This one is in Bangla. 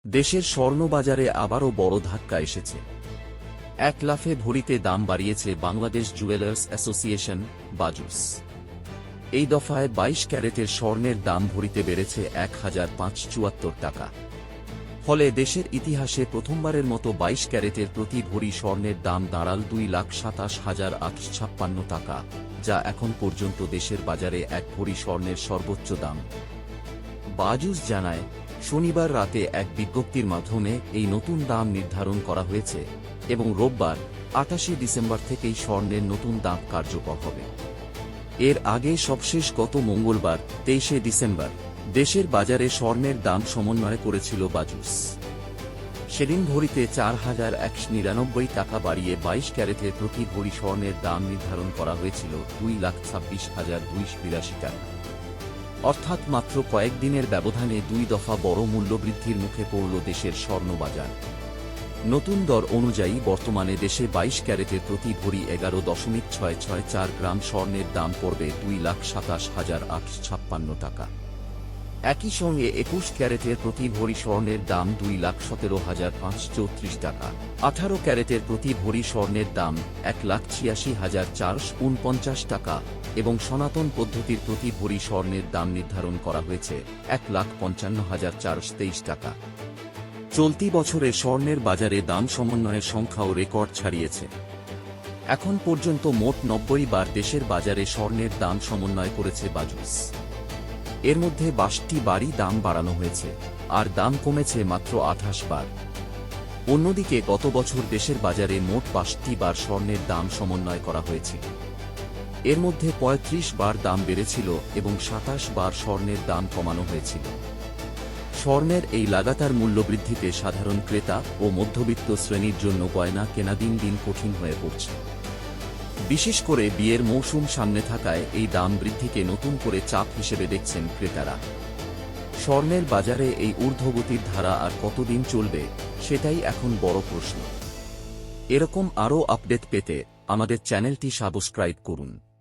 দেশের স্বর্ণবাজারে আবারও বড় ধাক্কা এসেছে। এক লাফে ভরিতে দাম বাড়িয়েছে বাংলাদেশ জুয়েলার্স অ্যাসোসিয়েশন বাজুস। এই দফায় ২২ ক্যারেটের স্বর্ণের দাম ভরিতে বেড়েছে ১,৫৭৪ টাকা। ফলে দেশের ইতিহাসে প্রথমবারের মতো ২২ ক্যারেটের প্রতি ভরি স্বর্ণের দাম দাঁড়াল ২,২৭,৮৫৬ টাকা, যা এখন পর্যন্ত দেশের বাজারে এক ভরি স্বর্ণের সর্বোচ্চ দাম। বাজুস জানায়, শনিবার রাতে এক বিজ্ঞপ্তির মাধ্যমে এই নতুন দাম নির্ধারণ করা হয়েছে এবং রোববার ২৮ ডিসেম্বর থেকেই স্বর্ণের নতুন দাম কার্যকর হবে। এর আগে সবশেষ গত মঙ্গলবার ২৩ ডিসেম্বর দেশের বাজারে স্বর্ণের দাম সমন্বয় করেছিল বাজুস। সেদিন ভরিতে ৪,১৯৯ টাকা বাড়িয়ে ২২ ক্যারেটের প্রতি ভরি স্বর্ণের দাম নির্ধারণ করা হয়েছিল ২,২৬,২৮ টাকা। অর্থাৎ মাত্র কয়েকদিনের ব্যবধানে দুই দফা বড় মূল্যবৃদ্ধির মুখে পড়ল দেশের স্বর্ণবাজার। নতুন দর অনুযায়ী বর্তমানে দেশে ২২ ক্যারেটের প্রতি ভরি ১১.৬৬৪ গ্রাম স্বর্ণের দাম পড়বে ২,২৭,৮৫৬ টাকা। একই সঙ্গে ২১ ক্যারেটের প্রতি ভরি স্বর্ণের দাম ২,১৭,৫৩৪ টাকা, ১৮ ক্যারেটের প্রতি ভরি স্বর্ণের দাম ১,৮৬,৪৪৯ টাকা এবং সনাতন পদ্ধতির প্রতি ভরি স্বর্ণের দাম নির্ধারণ করা হয়েছে ১,৫৫,৪২৩ টাকা। চলতি বছরে স্বর্ণের বাজারে দাম সমন্বয়ের সংখ্যাও রেকর্ড ছাড়িয়েছে। এখন পর্যন্ত মোট ৯০ বার দেশের বাজারে স্বর্ণের দাম সমন্বয় করেছে বাজুস। এর মধ্যে ৬২ বারই দাম বাড়ানো হয়েছে, আর দাম কমেছে মাত্র ২৮ বার। অন্যদিকে গত বছর দেশের বাজারে মোট ৬২ বার স্বর্ণের দাম সমন্বয় করা হয়েছিল। এর মধ্যে ৩৫ বার দাম বেড়েছিল এবং ২৭ বার স্বর্ণের দাম কমানো হয়েছিল। স্বর্ণের এই লাগাতার মূল্যবৃদ্ধিতে সাধারণ ক্রেতা ও মধ্যবিত্ত শ্রেণীর জন্য গয়না কেনা দিন দিন কঠিন হয়ে পড়ছে। বিশেষ করে বিয়ের মৌসুম সামনে থাকায় এই দাম বৃদ্ধিকে নতুন করে চাপ হিসেবে দেখছেন ক্রেতারা। স্বর্ণের বাজারে এই ঊর্ধ্বগতির ধারা আর কতদিন চলবে, সেটাই এখন বড় প্রশ্ন। এরকম আরও আপডেট পেতে আমাদের চ্যানেলটি সাবস্ক্রাইব করুন।